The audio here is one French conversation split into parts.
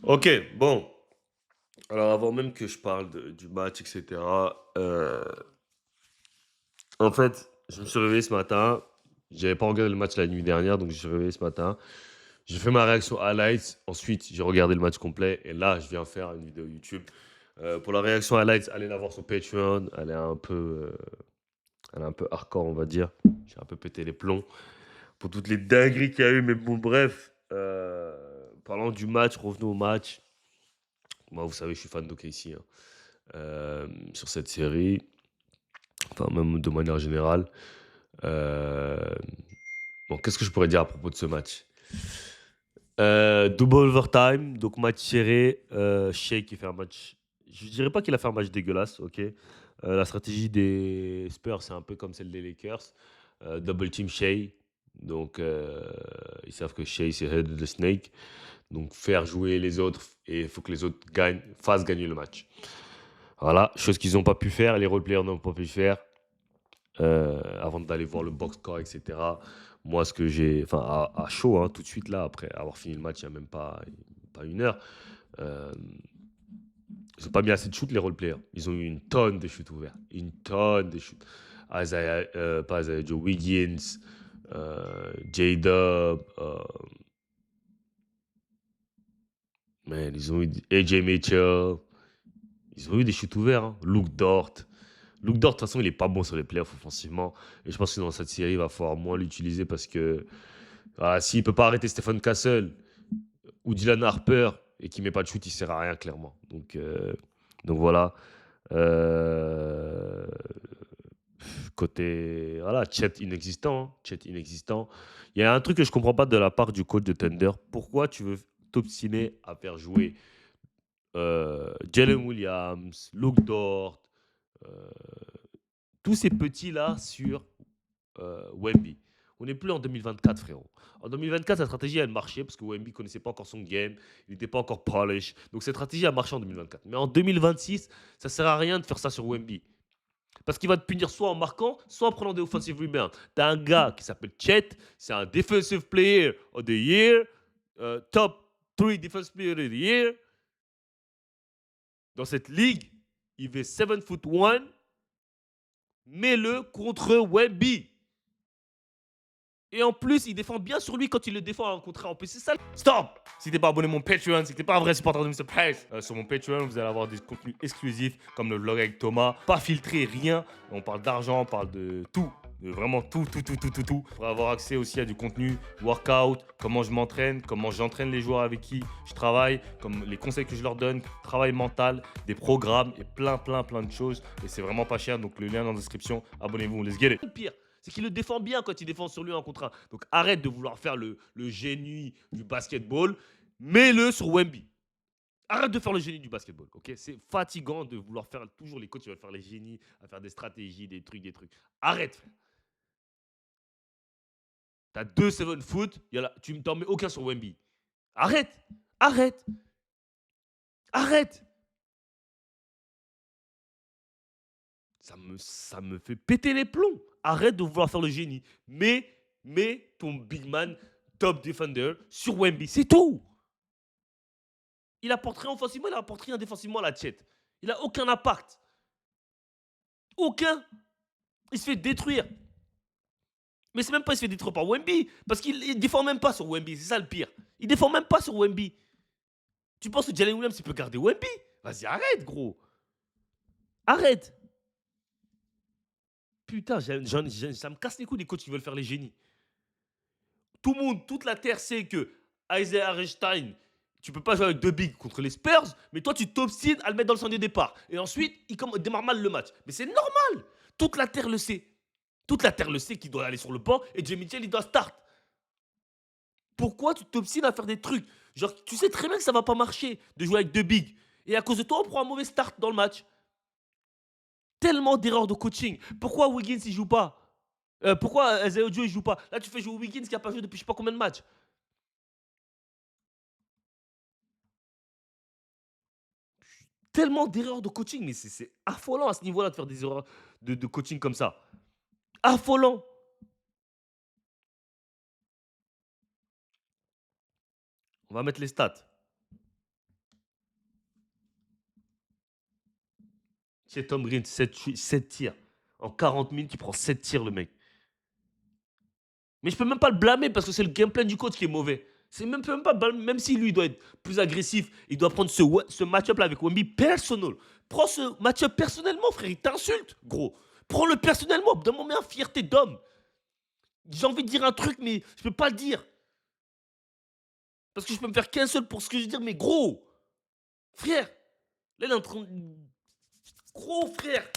Ok, bon. Alors avant même que je parle du match, etc. En fait, je me suis réveillé ce matin. J'avais pas regardé le match la nuit dernière, donc je me suis réveillé ce matin. J'ai fait ma réaction highlights. Ensuite, j'ai regardé le match complet. Et là, je viens faire une vidéo YouTube. Pour la réaction highlights, allez la voir sur Patreon. Elle est un peu hardcore, on va dire. J'ai un peu pété les plombs pour toutes les dingueries qu'il y a eu. Mais bon, bref. Parlant du match, revenons au match. Moi, vous savez, je suis fan d'OKC, hein. Sur cette série, enfin même de manière générale. Euh, bon, qu'est-ce que je pourrais dire à propos de ce match? Double overtime, donc match serré. Shea qui fait un match. Je dirais pas qu'il a fait un match dégueulasse, ok. La stratégie des Spurs, c'est un peu comme celle des Lakers. Double team Shea. Donc, ils savent que Shea, c'est Head of the Snake. Donc, faire jouer les autres et il faut que les autres fassent gagner le match. Voilà, chose qu'ils n'ont pas pu faire, les roleplayers n'ont pas pu faire avant d'aller voir le box score, etc. Moi, ce que j'ai, enfin, à chaud, hein, tout de suite là, après avoir fini le match, il n'y a même pas une heure, euh, ils n'ont pas mis assez de shoot, les roleplayers. Ils ont eu une tonne de shoots ouverts. Une tonne de shoots. Pas Isaiah Joe Wiggins, J-Dub, man, ils ont eu AJ Mitchell, ils ont eu des shoots ouverts, hein. Luke Dort. Luke Dort, de toute façon, il est pas bon sur les playoffs offensivement. Et je pense que dans cette série, il va falloir moins l'utiliser parce que voilà, s'il peut pas arrêter Stephen Castle ou Dylan Harper et qu'il met pas de shoot, il sert à rien, clairement. Donc voilà. Euh, Côté. Voilà, Chet inexistant, hein. Chet inexistant. Il y a un truc que je comprends pas de la part du coach de Thunder. Pourquoi tu veux t'obstiner à faire jouer Jalen Williams, Luke Dort, euh, tous ces petits-là sur Wemby. On n'est plus en 2024, frérot. En 2024, la stratégie, elle marchait parce que Wemby ne connaissait pas encore son game, il n'était pas encore polish. Donc cette stratégie a marché en 2024. Mais en 2026, ça ne sert à rien de faire ça sur Wemby. Parce qu'il va te punir soit en marquant, soit en prenant des offensive rebounds. T'as un gars qui s'appelle Chet, c'est un defensive player of the year, top 3 defensive player of the year. Dans cette ligue, il fait 7 foot 1, mets-le contre Wemby. Et en plus, il défend bien sur lui quand il le défend en contrat. En plus, c'est ça. Stop! Si t'es pas abonné à mon Patreon, si t'es pas un vrai supporter de Mr. Price, sur mon Patreon, vous allez avoir des contenus exclusifs comme le vlog avec Thomas. Pas filtré, rien. On parle d'argent, on parle de tout. De vraiment tout, tout, tout, tout, tout, tout. Pour avoir accès aussi à du contenu workout, comment je m'entraîne, comment j'entraîne les joueurs avec qui je travaille, comme les conseils que je leur donne, travail mental, des programmes et plein, plein, plein de choses. Et c'est vraiment pas cher. Donc le lien dans la description. Abonnez-vous, let's get it. Le pire, c'est qu'il le défend bien quand il défend sur lui en contre 1. Donc arrête de vouloir faire le génie du basketball. Mets-le sur Wemby. Arrête de faire le génie du basketball, ok? C'est fatigant de vouloir faire toujours les coachs qui veulent faire les génies, à faire des stratégies, des trucs, des trucs. Arrête, frère. T'as deux 7 foot, tu ne t'en mets aucun sur Wemby. Arrête, arrête, arrête. Ça me fait péter les plombs. Arrête de vouloir faire le génie. Mets ton big man top defender sur Wemby. C'est tout. Il apporte rien offensivement, il apporte rien défensivement à la Chet. Il a aucun impact. Aucun. Il se fait détruire. Mais c'est même pas il se fait détruire par Wemby. Parce qu'il défend même pas sur Wemby. C'est ça le pire. Il défend même pas sur Wemby. Tu penses que Jalen Williams, il peut garder Wemby? Vas-y, arrête, gros. Arrête. Putain, ça me casse les couilles des coachs qui veulent faire les génies. Tout le monde, toute la terre sait que Isaiah Hartenstein, tu peux pas jouer avec deux bigs contre les Spurs, mais toi, tu t'obstines à le mettre dans le centre de départ. Et ensuite, il démarre mal le match. Mais c'est normal. Toute la terre le sait. Toute la terre le sait qu'il doit aller sur le banc et Jay Mitchell, il doit start. Pourquoi tu t'obstines à faire des trucs? Genre, tu sais très bien que ça va pas marcher de jouer avec deux bigs. Et à cause de toi, on prend un mauvais start dans le match. Tellement d'erreurs de coaching. Pourquoi Wiggins, il joue pas? Pourquoi Isaiah Joe, il joue pas? Là, tu fais jouer Wiggins qui a pas joué depuis je sais pas combien de matchs. Tellement d'erreurs de coaching, mais c'est affolant à ce niveau-là de faire des erreurs de coaching comme ça. Affolant. On va mettre les stats. C'est Tom Green, 7 tirs. En 40 minutes, il prend 7 tirs, le mec. Mais je peux même pas le blâmer parce que c'est le gameplay du coach qui est mauvais. C'est même pas même si lui doit être plus agressif, il doit prendre ce match-up là avec Wemby personnel. Prends ce match-up personnellement, frère, il t'insulte, gros. Prends-le personnellement, donne-moi une fierté d'homme. J'ai envie de dire un truc, mais je peux pas le dire. Parce que je peux me faire qu'un seul pour ce que je veux dire, mais gros, frère, là il est en train de... Gros frère,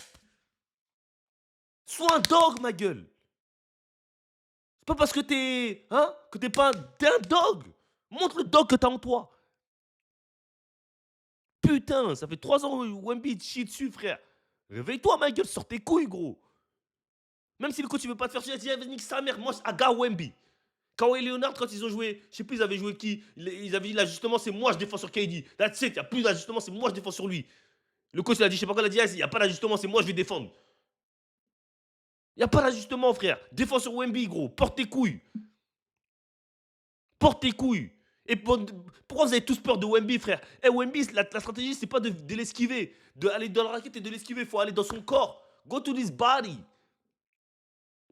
sois un dog, ma gueule. C'est pas parce que t'es... Hein? Que t'es pas... T'es un dog. Montre le dog que t'as en toi. Putain, ça fait 3 ans que Wemby te chie dessus, frère. Réveille-toi, ma gueule, sors tes couilles, gros. Même si le coach il veut pas te faire chier, il nique sa mère. Moi, Aga Wemby. Kawhi Leonard, quand ils ont joué, je sais plus, ils avaient joué qui. Ils avaient dit l'ajustement, c'est moi, je défends sur KD. That's it, il n'y a plus d'ajustement, c'est moi, je défends sur lui. Le coach, il a dit, je sais pas quoi, il a dit, il n'y a pas d'ajustement, c'est moi, je vais défendre. Il n'y a pas d'ajustement, frère. Défends sur Wemby, gros. Porte tes couilles. Porte tes couilles. Et pourquoi vous avez tous peur de Wemby, frère? Eh, Wemby, la stratégie, c'est pas de l'esquiver, d'aller dans la raquette et de l'esquiver. Il faut aller dans son corps. Go to this body.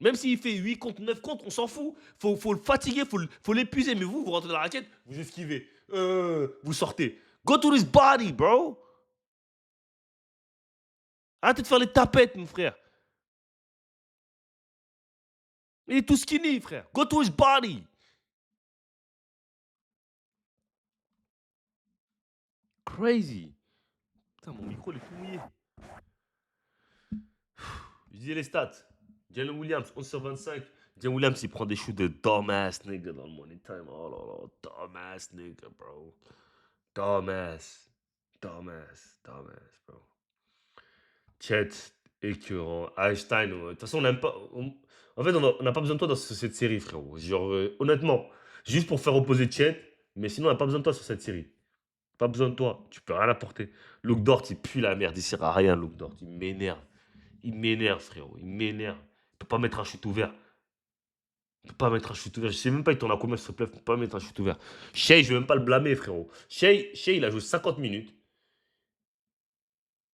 Même s'il fait 8 contre 9 contre, on s'en fout. Faut le fatiguer, faut l'épuiser. Mais vous rentrez dans la raquette, vous esquivez. Vous sortez. Go to this body, bro. Arrêtez de faire les tapettes, mon frère. Il est tout skinny, frère. Go to his body. Crazy. Putain, mon micro, il est tout mouillé. Je disais les stats. Jalen Williams, 11 sur 25. Jalen Williams, il prend des shoots de dumbass nigga dans le money time. Oh là là, dumbass nigga, bro. Dumbass. Dumbass, bro. Chet, écœurant. Einstein, de toute façon, on n'aime pas. En fait, on n'a pas besoin de toi dans cette série, frérot. Genre, honnêtement, juste pour faire opposer Chet, mais sinon, on n'a pas besoin de toi sur cette série. Pas besoin de toi. Tu peux rien apporter. Luke Dort, il pue la merde. Il sert à rien, Luke Dort. Il m'énerve. Il m'énerve, frérot. Il m'énerve. Il peut pas mettre un shoot ouvert. Il peut pas mettre un shoot ouvert. Je sais même pas, il tourne à combien sur ce playoff. Il peut pas mettre un shoot ouvert. Shea, je vais même pas le blâmer, frérot. Shea, il a joué 50 minutes.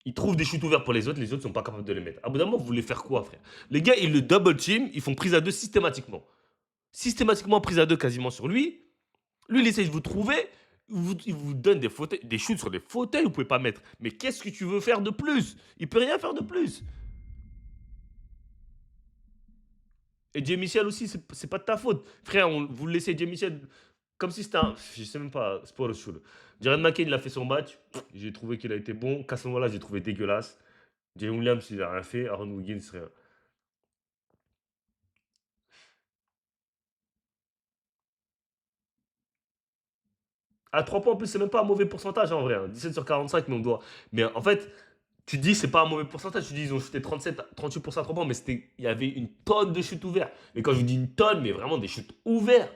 Il trouve des shoots ouverts pour les autres sont pas capables de les mettre. À bout d'un moment, vous voulez faire quoi, frère? Les gars, ils le double team, ils font prise à deux systématiquement. Systématiquement prise à deux quasiment sur lui. Lui, il essaie de vous trouver. Il vous donne des shoots sur des fauteuils, vous pouvez pas mettre. Mais qu'est-ce que tu veux faire de plus? Il peut rien faire de plus. Et Jay Michel aussi, c'est pas de ta faute. Frère, vous le laissez Jay Michel comme si c'était un. Je sais même pas, c'est pas le show. Jared McCain, il a fait son match. J'ai trouvé qu'il a été bon. Qu'à ce moment-là, j'ai trouvé dégueulasse. Jay Williams, il a rien fait. Aaron Wiggins, rien. À 3 points, en plus, c'est même pas un mauvais pourcentage en vrai, hein. 17 sur 45, mais on doit. Mais en fait, tu dis c'est pas un mauvais pourcentage. Tu dis ils ont shooté 37, 38% à 3 points, mais il y avait une tonne de shoots ouverts. Mais quand je vous dis une tonne, mais vraiment des shoots ouverts.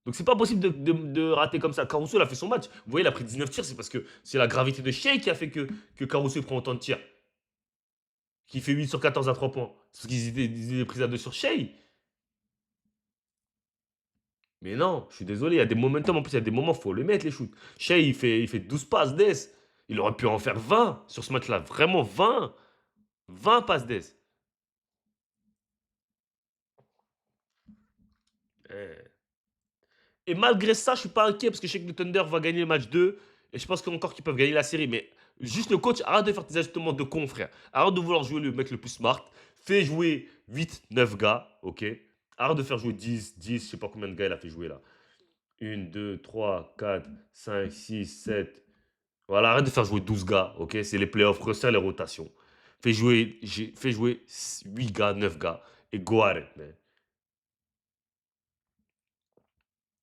Donc c'est pas possible de rater comme ça. Caruso, il a fait son match. Vous voyez, il a pris 19 tirs, c'est parce que c'est la gravité de Shea qui a fait que Caruso prend autant de tirs. Qui fait 8 sur 14 à 3 points. C'est parce qu'ils étaient pris à 2 sur Shea. Mais non, je suis désolé, il y a des momentum, en plus il y a des moments, il faut les mettre les shoots. Shea, il fait 12 passes d'ess. Il aurait pu en faire 20 sur ce match-là. Vraiment 20. 20 passes d'ess. Eh. Et malgré ça, je suis pas inquiet parce que je sais que le Thunder va gagner le match 2. Et je pense encore qu'ils peuvent gagner la série. Mais juste le coach, arrête de faire tes ajustements de con, frère. Arrête de vouloir jouer le mec le plus smart. Fais jouer 8, 9 gars, ok. Arrête de faire jouer 10, je sais pas combien de gars il a fait jouer là. 1, 2, 3, 4, 5, 6, 7. Voilà, arrête de faire jouer 12 gars, ok? C'est les playoffs, resserre les rotations. Fais jouer 8 gars, 9 gars. Et go at it, man.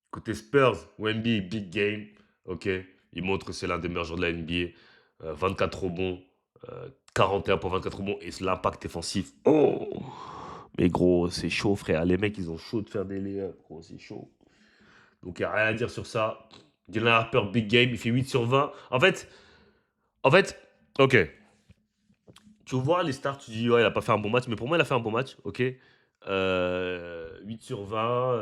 Côté Spurs, Wemby, big game, ok? Il montre que c'est l'un des meilleurs joueurs de la NBA. 24 rebonds, 41 pour 24 rebonds et l'impact défensif. Oh! Mais gros, c'est chaud, frère. Les mecs, ils ont chaud de faire des layups, gros, c'est chaud. Donc, il n'y a rien à dire sur ça. Dylan Harper, big game, il fait 8 sur 20. En fait, ok. Tu vois les stars, tu dis, ouais, il a pas fait un bon match, mais pour moi, il a fait un bon match, ok. 8 sur 20,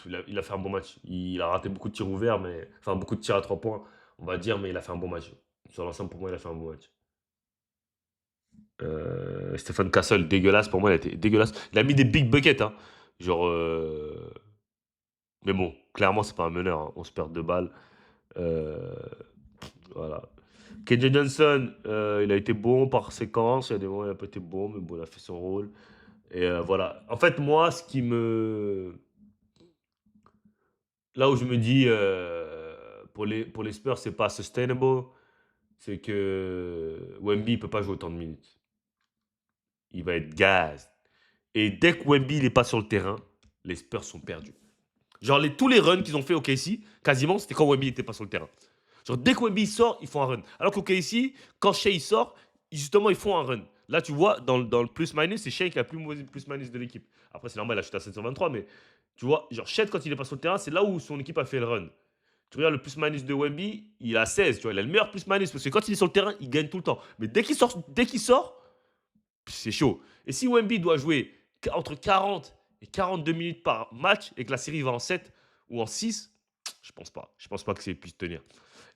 il a fait un bon match. Il a raté beaucoup de tirs ouverts, mais enfin beaucoup de tirs à 3 points, on va dire, mais il a fait un bon match. Sur l'ensemble, pour moi, il a fait un bon match. Stephen Castle, dégueulasse. Pour moi, il a été dégueulasse. Il a mis des big buckets. Hein. Genre. Mais bon, clairement, c'est pas un meneur. Hein. On se perd de balles. Euh, Voilà. KJ Johnson, il a été bon par séquence. Il y a des moments où il a pas été bon, mais bon, il a fait son rôle. Et voilà. En fait, moi, ce qui me. Là où je me dis, pour les Spurs, c'est pas sustainable, c'est que Wemby ne peut pas jouer autant de minutes. Il va être gaz. Et dès que Wemby n'est pas sur le terrain, les Spurs sont perdus. Genre, tous les runs qu'ils ont fait au KC, quasiment, c'était quand Wemby n'était pas sur le terrain. Genre, dès que Wemby sort, ils font un run. Alors qu'au KC, quand Shea sort, justement, ils font un run. Là, tu vois, dans le plus-minus, c'est Shea qui a le plus mauvais plus-minus de l'équipe. Après, c'est normal, il a chuté à 723, mais tu vois, genre, Shea, quand il est pas sur le terrain, c'est là où son équipe a fait le run. Tu regardes le plus-minus de Wemby, il a 16, tu vois, il a le meilleur plus-minus parce que quand il est sur le terrain, il gagne tout le temps. Mais dès qu'il sort, c'est chaud. Et si Wemby doit jouer entre 40 et 42 minutes par match et que la série va en 7 ou en 6, je pense pas. Je pense pas que c'est puisse tenir.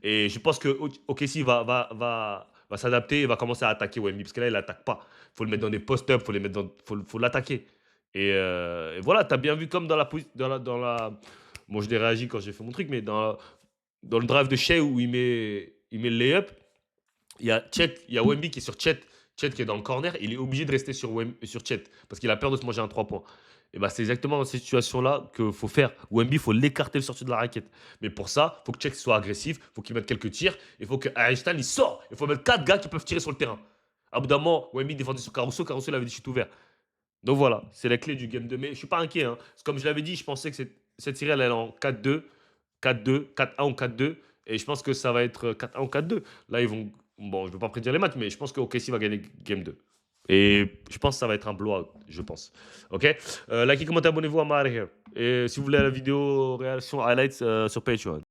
Et je pense que OKC va s'adapter et va commencer à attaquer Wemby parce que là, il attaque pas. Il faut le mettre dans des post-up, faut l'attaquer. Et voilà, tu as bien vu comme bon, je l'ai réagi quand j'ai fait mon truc, mais dans le drive de Shea où il met le layup, il y a Wemby qui est sur Chet. Chet qui est dans le corner, il est obligé de rester sur Chet parce qu'il a peur de se manger un 3 points. Et bah, c'est exactement dans cette situation-là qu'il faut faire. Wemby, il faut l'écarter le sortir de la raquette. Mais pour ça, il faut que Chet soit agressif, il faut qu'il mette quelques tirs, il faut que Einstein il sort. Il faut mettre 4 gars qui peuvent tirer sur le terrain. À bout d'un moment, Wemby défendait sur Caruso, Caruso il avait des chutes ouverts. Donc voilà, c'est la clé du game 2. Mais je suis pas inquiet. Hein. Comme je l'avais dit, je pensais que cette série elle est en 4-2, 4-2, 4-1 ou 4-2. Et je pense que ça va être 4-1 ou 4-2. Là, ils vont. Bon, je ne veux pas prédire les matchs, mais je pense que OKC va gagner game 2. Et je pense que ça va être un blowout, je pense. Ok. Likez, commentez, abonnez-vous à Maher. Et si vous voulez la vidéo réaction highlights sur Patreon.